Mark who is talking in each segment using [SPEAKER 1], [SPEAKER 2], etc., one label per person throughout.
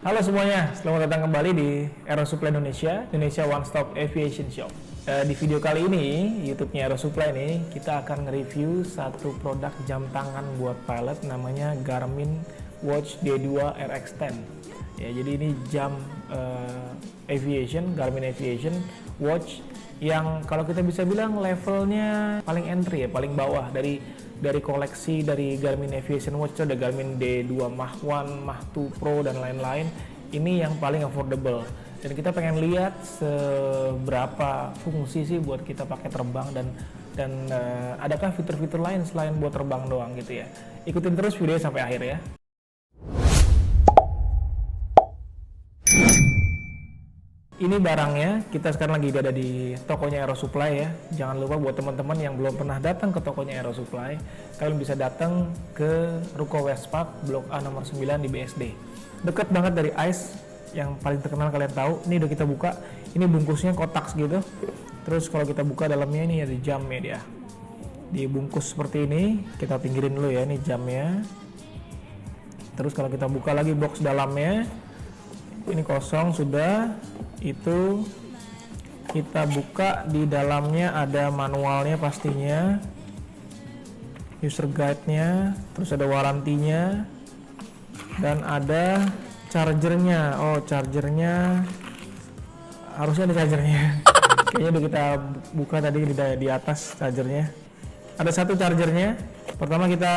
[SPEAKER 1] Halo semuanya, selamat datang kembali di Aerosupply Indonesia, Indonesia One Stop Aviation Shop. Di video kali ini, YouTube-nya Aerosupply ini, kita akan nge-review satu produk jam tangan buat pilot namanya Garmin Watch D2 RX10. Ya, jadi ini jam aviation, Garmin Aviation Watch yang kalau kita bisa bilang levelnya paling entry ya, paling bawah dari koleksi dari Garmin Aviation Watch. Itu ada Garmin D2 Mach 1, Mach 2 Pro dan lain-lain. Ini yang paling affordable. Dan kita pengen lihat seberapa fungsi sih buat kita pakai terbang dan adakah fitur-fitur lain selain buat terbang doang gitu ya. Ikutin terus videonya sampai akhir ya. Ini barangnya, kita sekarang lagi ada di tokonya Aerosupply ya. Jangan lupa buat teman-teman yang belum pernah datang ke tokonya Aerosupply, kalian bisa datang ke Ruko Westpark Blok A nomor 9 di BSD. Dekat banget dari ICE yang paling terkenal kalian tahu. Ini udah kita buka, ini bungkusnya kotak gitu. Terus kalau kita buka dalamnya ini ada jamnya dia. Dibungkus seperti ini, kita pinggirin dulu ya, ini jamnya. Terus kalau kita buka lagi box dalamnya, ini kosong sudah. Itu kita buka, di dalamnya ada manualnya pastinya, user guide-nya, terus ada warantinya, dan ada chargernya. Oh, chargernya harusnya ada chargernya. Kayaknya udah kita buka tadi di atas chargernya. Ada satu chargernya. Pertama kita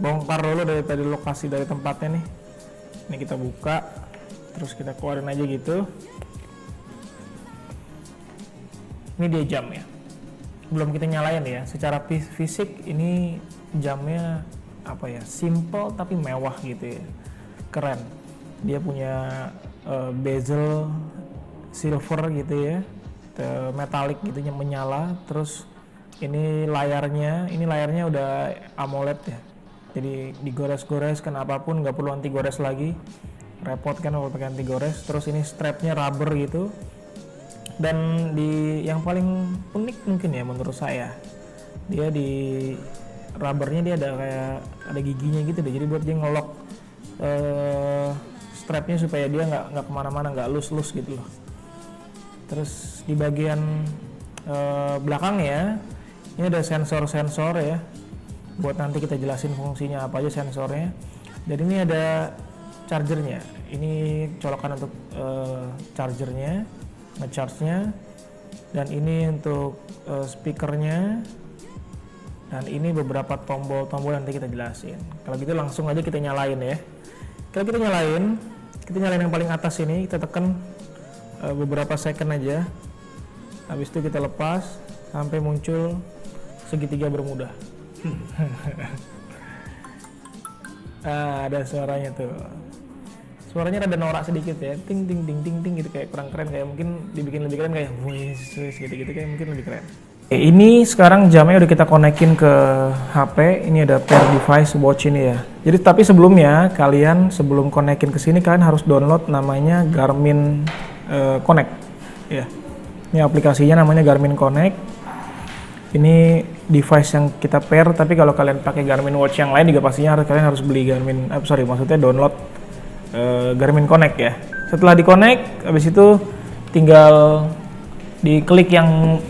[SPEAKER 1] bongkar dulu dari lokasi dari tempatnya nih. Ini kita buka, terus kita keluarin aja gitu. Ini dia jamnya. Belum kita nyalain ya. Secara fisik ini jamnya apa ya? Simple tapi mewah gitu ya. Keren. Dia punya bezel silver gitu ya. Metalik gitu yang menyala. Terus ini layarnya udah AMOLED ya. Jadi digores-gores kan apapun nggak perlu anti gores lagi. Repot kan kalau pakai anti gores. Terus ini strapnya rubber gitu. Dan yang paling unik mungkin ya menurut saya, dia di rubbernya dia ada kayak ada giginya gitu deh, jadi buat dia ngelok strapnya supaya dia nggak kemana-mana, nggak loose gitu loh. Terus di bagian belakangnya ini ada sensor ya, buat nanti kita jelasin fungsinya apa aja sensornya. Dan ini ada chargernya, ini colokan untuk chargernya, ngecharge-nya, dan ini untuk speakernya, dan ini beberapa tombol-tombol nanti kita jelasin. Kalau gitu langsung aja kita nyalain ya. Kalau kita nyalain yang paling atas ini, kita tekan beberapa second aja. Habis itu kita lepas sampai muncul segitiga bermuda. Ada suaranya tuh. Suaranya rada norak sedikit ya, ting ting ting ting ting gitu, kayak kurang keren, kayak mungkin dibikin lebih keren kayak wis gitu kayak mungkin lebih keren. Ini sekarang jamnya udah kita konekin ke HP. Ini ada pair device watch ini ya. Jadi tapi sebelumnya kalian sebelum konekin ke sini kalian harus download namanya Garmin Connect ya. Ini aplikasinya namanya Garmin Connect. Ini device yang kita pair, tapi kalau kalian pakai Garmin Watch yang lain juga pastinya kalian harus beli maksudnya download Garmin Connect ya. Setelah di connect, habis itu tinggal diklik yang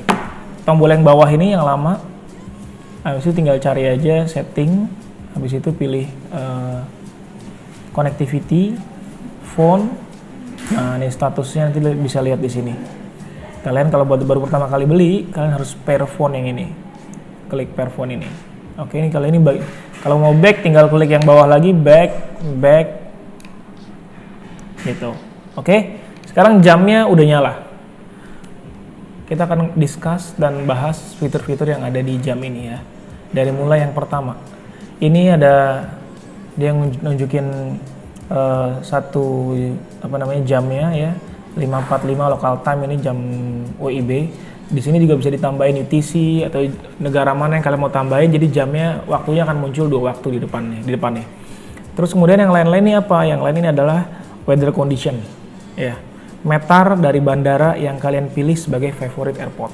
[SPEAKER 1] tombol yang bawah ini yang lama. Habis itu tinggal cari aja setting, habis itu pilih connectivity, phone. Nah, ini statusnya nanti bisa lihat di sini. Kalian kalau baru pertama kali beli, kalian harus pair phone yang ini. Klik pair phone ini. Oke, ini kalau kalau mau back tinggal klik yang bawah lagi, back gitu. Oke, sekarang jamnya udah nyala. Kita akan discuss dan bahas fitur-fitur yang ada di jam ini ya. Dari mulai yang pertama, ini ada dia nunjukin satu jamnya ya, 5:45 local time, ini jam WIB. Di sini juga bisa ditambahin UTC atau negara mana yang kalian mau tambahin, jadi jamnya waktunya akan muncul 2 waktu di depannya. Terus kemudian yang lain-lain ini apa? Yang lain ini adalah weather condition ya, metar dari bandara yang kalian pilih sebagai favorite airport.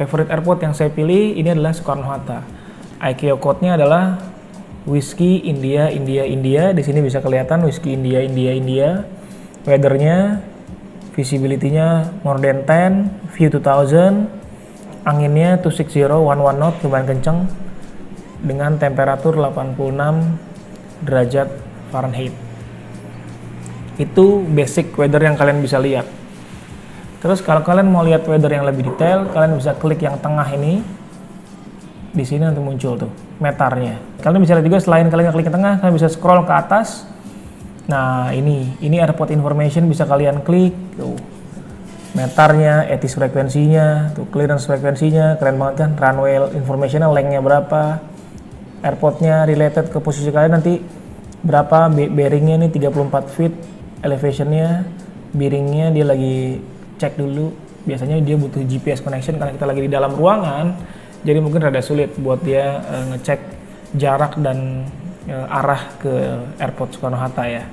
[SPEAKER 1] Favorite airport yang saya pilih ini adalah Soekarno-Hatta. ICAO code-nya adalah Whiskey India India India. Di sini bisa kelihatan Whiskey India India India. Weathernya, visibility-nya more than 10, view 2000, anginnya 260 11 knot, lumayan kenceng, dengan temperatur 86 derajat Fahrenheit. Itu basic weather yang kalian bisa lihat. Terus kalau kalian mau lihat weather yang lebih detail, kalian bisa klik yang tengah ini. Di sini nanti muncul tuh metarnya. Kalian bisa lihat juga selain kalian klik ke tengah, kalian bisa scroll ke atas. Nah, ini airport information bisa kalian klik tuh. Metarnya, ETIS frekuensinya, tuh clearance frekuensinya, keren banget kan? Runway informationnya, lengthnya berapa? Airportnya related ke posisi kalian nanti berapa? Bearingnya nih 34 feet, elevationnya, bearingnya dia lagi cek dulu. Biasanya dia butuh GPS connection karena kita lagi di dalam ruangan. Jadi mungkin rada sulit buat dia ngecek jarak dan arah ke airport Soekarno-Hatta ya.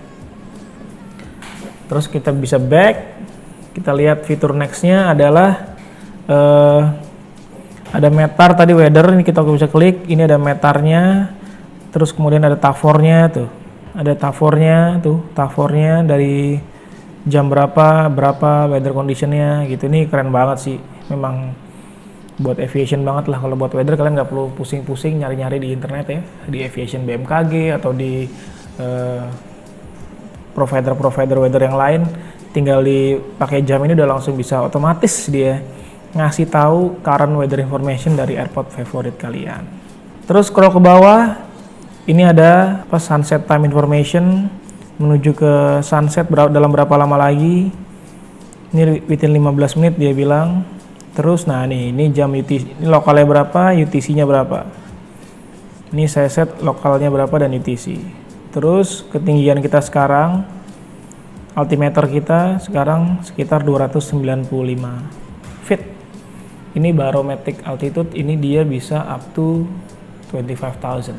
[SPEAKER 1] Terus kita bisa back, kita lihat fitur nextnya adalah ada metar tadi weather, ini kita bisa klik, ini ada metarnya, terus kemudian ada tafornya tuh, ada tafornya dari jam berapa weather conditionnya gitu. Ini keren banget sih, memang buat aviation banget lah. Kalau buat weather kalian nggak perlu pusing-pusing nyari-nyari di internet ya, di aviation BMKG atau di provider weather yang lain, tinggal dipakai jam ini udah langsung bisa otomatis dia ngasih tahu current weather information dari airport favorit kalian. Terus scroll ke bawah, ini ada sunset time information, menuju ke sunset dalam berapa lama lagi. Ini within 15 menit dia bilang. Terus nah ini jam UTC, ini lokalnya berapa, UTC-nya berapa. Ini saya set lokalnya berapa dan UTC. Terus ketinggian kita sekarang, altimeter kita sekarang sekitar 295 feet. Ini barometric altitude, ini dia bisa up to 25,000,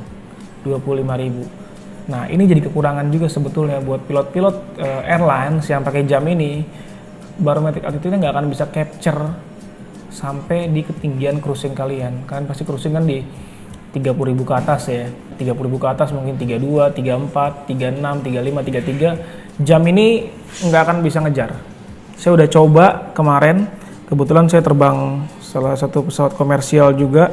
[SPEAKER 1] 25.000. Nah ini jadi kekurangan juga sebetulnya buat pilot-pilot airlines yang pakai jam ini. Barometric altitude-nya nggak akan bisa capture sampai di ketinggian cruising kalian. Kalian pasti cruising kan di 30.000 ke atas ya. 30.000 ke atas mungkin 32, 34, 36, 35, 33. Jam ini nggak akan bisa ngejar. Saya udah coba kemarin, kebetulan saya terbang salah satu pesawat komersial juga.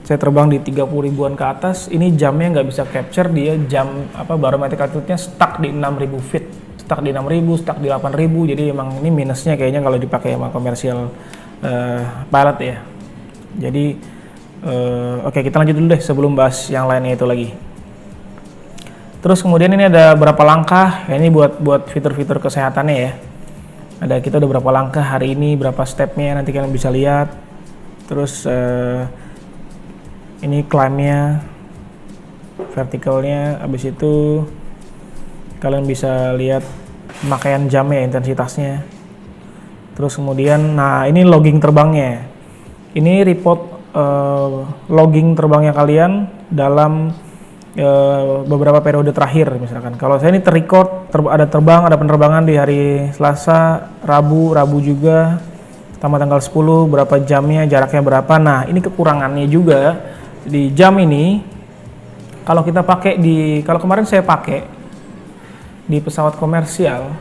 [SPEAKER 1] Saya terbang di 30.000-an ke atas, ini jamnya nggak bisa capture, dia jam barometric altitude-nya stuck di 6.000 feet. Stuck di 6.000, stuck di 8.000, jadi emang ini minusnya kayaknya kalau dipakai sama komersial pilot ya. Jadi oke, kita lanjut dulu deh sebelum bahas yang lainnya itu lagi. Terus kemudian ini ada berapa langkah ya, ini buat fitur-fitur kesehatannya ya. Kita udah berapa langkah hari ini, berapa stepnya, nanti kalian bisa lihat. Terus ini climbnya, vertikalnya, habis itu kalian bisa lihat pemakaian jamnya, intensitasnya. Terus kemudian, nah ini logging terbangnya. Ini report logging terbangnya kalian dalam beberapa periode terakhir misalkan. Kalau saya ini terrecord, ada penerbangan di hari Selasa, Rabu juga, tanggal 10, berapa jamnya, jaraknya berapa. Nah ini kekurangannya juga di jam ini. Kalau kita pakai kalau kemarin saya pakai di pesawat komersial,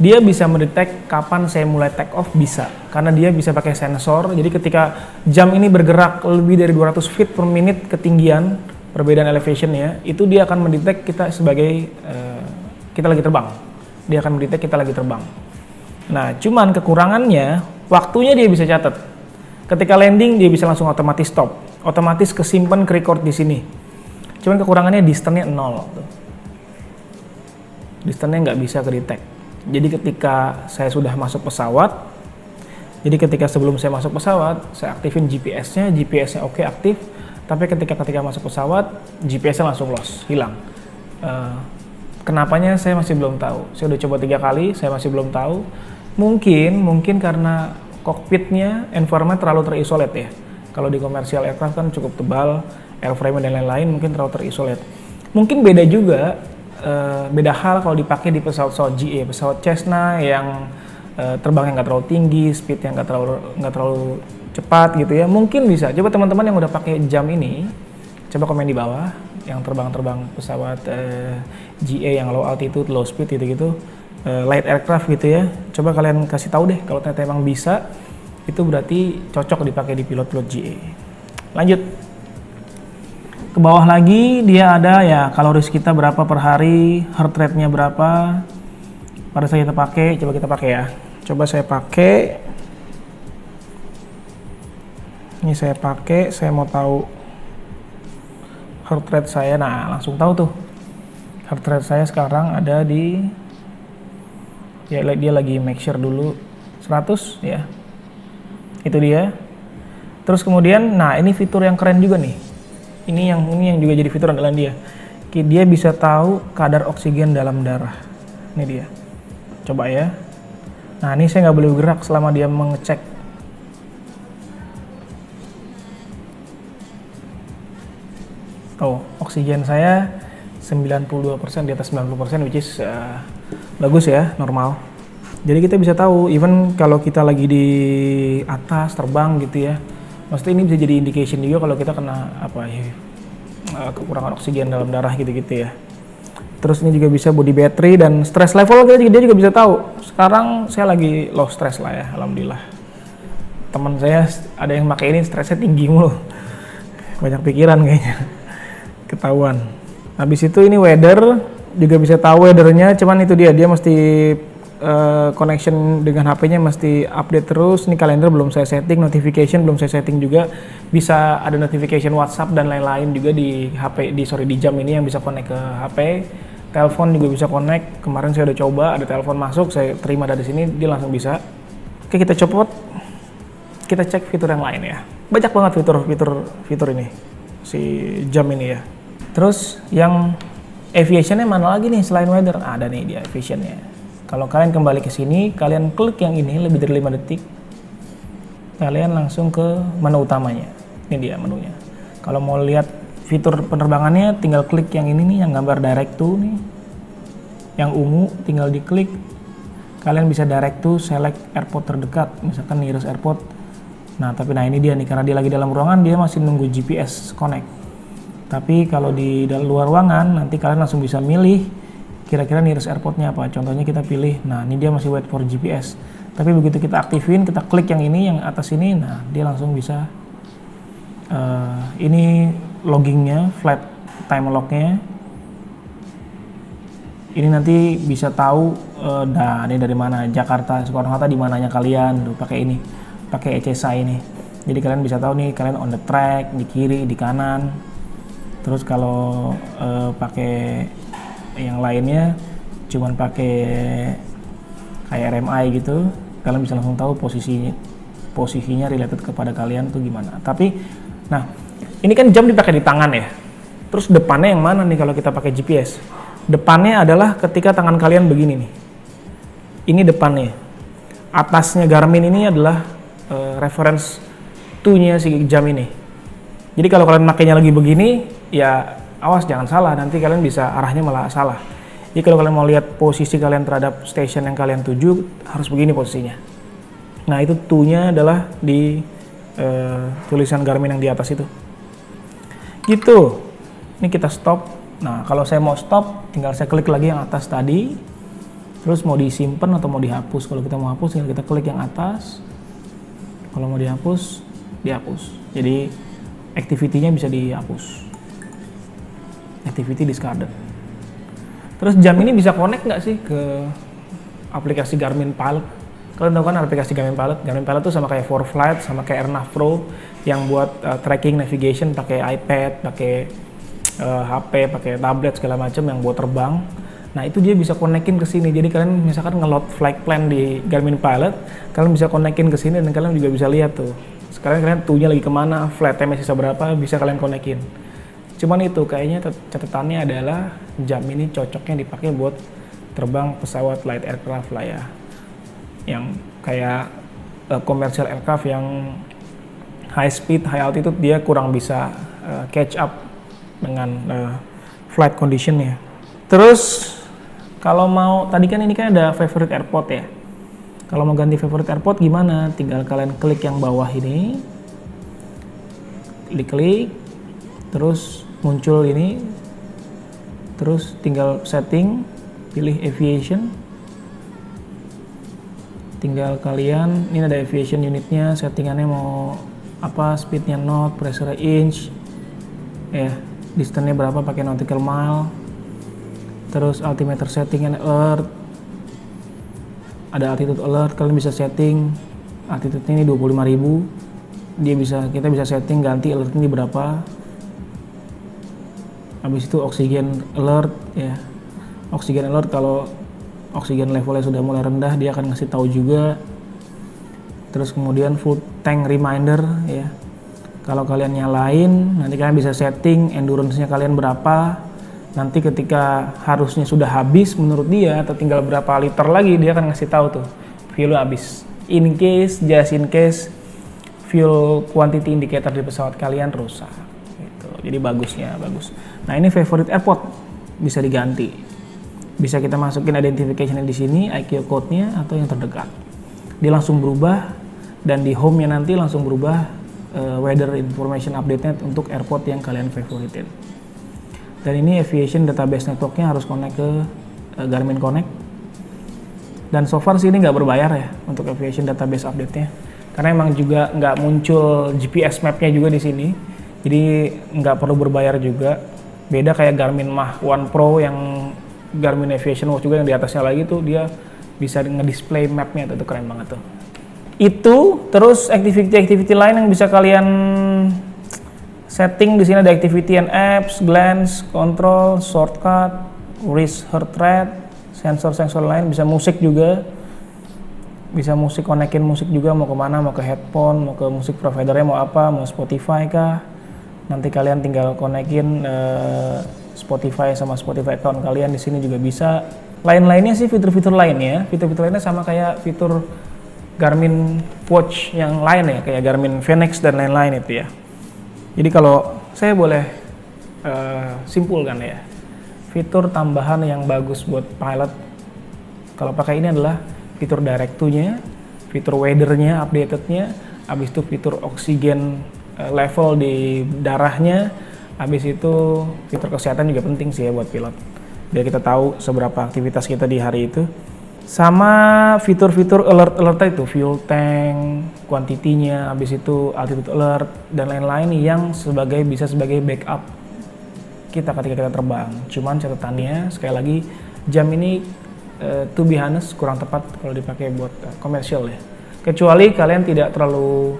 [SPEAKER 1] dia bisa mendetek kapan saya mulai take off, bisa. Karena dia bisa pakai sensor, jadi ketika jam ini bergerak lebih dari 200 feet per menit ketinggian, perbedaan elevationnya, itu dia akan mendetek kita sebagai kita lagi terbang. Dia akan mendetek kita lagi terbang. Nah, cuman kekurangannya, waktunya dia bisa catat. Ketika landing, dia bisa langsung otomatis stop. Otomatis kesimpan ke record di sini. Cuman kekurangannya distance-nya 0. Distance-nya nggak bisa ke-detect. Jadi ketika saya sudah masuk pesawat, sebelum saya masuk pesawat, saya aktifin GPS-nya oke aktif, tapi ketika masuk pesawat, GPS-nya langsung lost, hilang. Kenapanya saya masih belum tahu. Saya udah coba 3 kali, saya masih belum tahu. Mungkin karena kokpitnya, environment terlalu terisolate ya. Kalau di komersial aircraft kan cukup tebal, airframe dan lain-lain mungkin terlalu terisolate. Mungkin beda juga. Beda hal kalau dipakai di pesawat GA, pesawat Cessna yang terbangnya nggak terlalu tinggi, speednya nggak terlalu cepat gitu ya. Mungkin bisa. Coba teman-teman yang udah pakai jam ini, coba komen di bawah yang terbang-terbang pesawat GA yang low altitude, low speed gitu-gitu, light aircraft gitu ya. Coba kalian kasih tahu deh kalau ternyata emang bisa, itu berarti cocok dipakai di pilot-pilot GA. Lanjut ke bawah lagi, dia ada ya kaloris kita berapa per hari, heart rate-nya berapa pada saat kita pakai. Coba kita pakai ya. Coba saya pakai. Ini saya pakai, saya mau tahu heart rate saya. Nah, langsung tahu tuh. Heart rate saya sekarang ada di, ya dia lagi make sure dulu 100 ya. Itu dia. Terus kemudian, nah ini fitur yang keren juga nih. Ini yang juga jadi fitur andalan dia. Dia bisa tahu kadar oksigen dalam darah. Ini dia. Coba ya. Nah, ini saya nggak boleh bergerak selama dia mengecek. Oh, oksigen saya 92%, di atas 90%, which is bagus ya, normal. Jadi kita bisa tahu, even kalau kita lagi di atas terbang gitu ya, maksudnya ini bisa jadi indication juga kalau kita kena apa ya, kekurangan oksigen dalam darah gitu-gitu ya. Terus ini juga bisa body battery dan stress level dia juga bisa tahu. Sekarang saya lagi low stress lah ya, alhamdulillah. Teman saya ada yang pakai ini stresnya tinggi mulu, banyak pikiran kayaknya, ketahuan. Habis itu ini weather juga bisa tahu weathernya, cuman itu dia mesti connection dengan HP-nya mesti update terus. Ini kalender belum saya setting, notification belum saya setting juga. Bisa ada notification WhatsApp dan lain-lain juga di HP, di jam ini yang bisa connect ke HP. Telepon juga bisa connect. Kemarin saya udah coba, ada telepon masuk, saya terima dari sini, dia langsung bisa. Oke, kita copot. Kita cek fitur yang lain ya. Banyak banget fitur ini si jam ini ya. Terus yang aviation-nya mana lagi nih selain weather? Ada nih dia aviation-nya. Kalau kalian kembali ke sini, kalian klik yang ini lebih dari 5 detik, kalian langsung ke menu utamanya. Ini dia menunya. Kalau mau lihat fitur penerbangannya, tinggal klik yang ini nih, yang gambar direct to nih, yang ungu, tinggal diklik. Kalian bisa direct to select airport terdekat, misalkan nearest airport. Nah, tapi ini dia nih, karena dia lagi dalam ruangan, dia masih nunggu GPS connect. Tapi kalau di luar ruangan, nanti kalian langsung bisa milih kira-kira nearest airportnya apa. Contohnya kita pilih, nah ini dia masih wait for GPS. Tapi begitu kita aktifin, kita klik yang ini, yang atas ini, nah dia langsung bisa. Ini loggingnya, flight time lognya. Ini nanti bisa tahu, nah ini dari mana, Jakarta, Soekarno-Hatta di mananya kalian, tuh pakai ini, pakai HSI ini. Jadi kalian bisa tahu nih, kalian on the track, di kiri, di kanan. Terus kalau pakai yang lainnya cuman pakai kayak RMI gitu, kalian bisa langsung tahu posisinya related kepada kalian tuh gimana. Tapi nah ini kan jam dipakai di tangan ya, terus depannya yang mana nih kalau kita pakai GPS? Depannya adalah ketika tangan kalian begini nih, ini depannya. Atasnya Garmin ini adalah reference to-nya si jam ini. Jadi kalau kalian makainya lagi begini, ya awas jangan salah, nanti kalian bisa arahnya malah salah. Jadi kalau kalian mau lihat posisi kalian terhadap station yang kalian tuju, harus begini posisinya. Nah itu to-nya adalah di tulisan Garmin yang di atas itu. Gitu. Ini kita stop. Nah kalau saya mau stop, tinggal saya klik lagi yang atas tadi. Terus mau disimpan atau mau dihapus. Kalau kita mau hapus, tinggal kita klik yang atas. Kalau mau dihapus, dihapus. Jadi activity-nya bisa dihapus. Activity discarded. Terus jam ini bisa connect nggak sih ke aplikasi Garmin Pilot? Kalian tahu kan aplikasi Garmin Pilot? Garmin Pilot tuh sama kayak ForFlight, sama kayak AirNav Pro yang buat tracking navigation pakai iPad, pakai HP, pakai tablet segala macam yang buat terbang. Nah itu dia bisa connectin ke sini. Jadi kalian misalkan nge-load flight plan di Garmin Pilot, kalian bisa connectin ke sini dan kalian juga bisa lihat tuh. Sekarang kalian tuh-nya lagi kemana, flight time sisa berapa, bisa kalian connectin. Cuman itu kayaknya catatannya adalah jam ini cocoknya dipakai buat terbang pesawat light aircraft lah ya, yang kayak commercial aircraft yang high speed, high altitude dia kurang bisa catch up dengan flight conditionnya. Terus kalau mau, tadi kan ini kan ada favorite airport ya, kalau mau ganti favorite airport gimana? Tinggal kalian klik yang bawah ini, diklik, terus muncul ini Terus tinggal setting, pilih aviation. Tinggal kalian, ini ada aviation unitnya, settingannya mau apa, speednya knot, pressure inch, ya, distance-nya berapa pakai nautical mile. Terus altimeter setting and alert, ada altitude alert, kalian bisa setting altitude-nya ini 25.000. Kita bisa setting ganti alert ini berapa. Habis itu oxygen alert, ya, oxygen alert kalau oksigen levelnya sudah mulai rendah dia akan ngasih tahu juga. Terus kemudian full tank reminder, ya, kalau kalian nyalain nanti kalian bisa setting endurance-nya kalian berapa. Nanti ketika harusnya sudah habis menurut dia atau tinggal berapa liter lagi, dia akan ngasih tahu tuh fuel habis. Just in case fuel quantity indicator di pesawat kalian rusak gitu. Jadi bagus. Nah, ini favorite airport bisa diganti. Bisa kita masukin identification di sini, IQ code-nya atau yang terdekat. Dia langsung berubah dan di home-nya nanti langsung berubah weather information update-nya untuk airport yang kalian favoritin. Dan ini aviation database network-nya harus connect ke Garmin Connect. Dan so far sih ini nggak berbayar ya untuk aviation database update-nya. Karena emang juga nggak muncul GPS map-nya juga di sini. Jadi nggak perlu berbayar juga. Beda kayak Garmin Mach 1 Pro yang Garmin Aviation Watch juga yang di atasnya lagi tuh dia bisa nge-display map-nya, itu keren banget tuh. Itu terus activity lain yang bisa kalian setting di sini ada activity and apps, glance, control, shortcut, wrist heart rate, sensor lain, bisa musik juga. Bisa musik, konekin musik juga mau kemana, mau ke headphone, mau ke musik providernya mau apa, mau Spotify kah. Nanti kalian tinggal konekin Spotify sama Spotify account kalian di sini juga bisa. Lain-lainnya sih fitur-fitur lainnya sama kayak fitur Garmin Watch yang lain ya, kayak Garmin Fenix dan lain-lain itu ya. Jadi kalau saya boleh simpulkan ya, fitur tambahan yang bagus buat pilot kalau pakai ini adalah fitur direct to-nya, fitur weather-nya, updated-nya, habis itu fitur oksigen level di darahnya, habis itu fitur kesehatan juga penting sih ya buat pilot. Biar kita tahu seberapa aktivitas kita di hari itu. Sama fitur-fitur alert itu, fuel tank, quantity-nya, habis itu altitude alert, dan lain-lain yang bisa sebagai backup kita ketika kita terbang. Cuman catatannya, sekali lagi, jam ini to be honest kurang tepat kalau dipakai buat komersial ya. Kecuali kalian tidak terlalu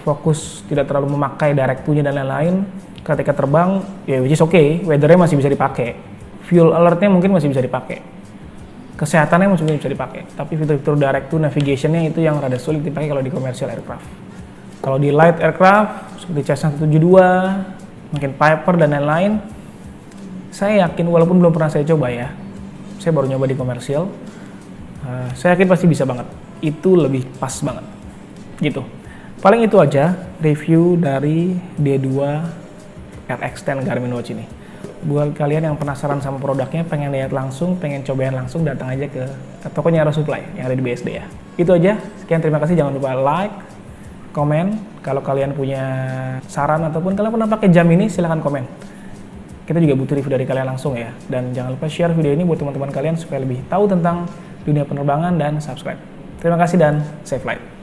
[SPEAKER 1] fokus, tidak terlalu memakai direct to-nya dan lain-lain, ketika terbang, ya which is okay, weather-nya masih bisa dipakai, fuel alert-nya mungkin masih bisa dipakai, kesehatannya masih bisa dipakai, tapi fitur-fitur direct to navigation-nya itu yang rada sulit dipakai kalau di commercial aircraft. Kalau di light aircraft, seperti Cessna 172, mungkin Piper dan lain-lain, saya yakin walaupun belum pernah saya coba ya, saya baru nyoba di komersial, saya yakin pasti bisa banget, itu lebih pas banget, gitu. Paling itu aja review dari D2 RX10 Garmin Watch ini. Buat kalian yang penasaran sama produknya, pengen lihat langsung, pengen cobain langsung, datang aja ke tokonya Aero Supply yang ada di BSD ya. Itu aja, sekian, terima kasih, jangan lupa like, komen, kalau kalian punya saran ataupun kalian pernah pakai jam ini silahkan komen. Kita juga butuh review dari kalian langsung ya, dan jangan lupa share video ini buat teman-teman kalian supaya lebih tahu tentang dunia penerbangan dan subscribe. Terima kasih dan safe flight.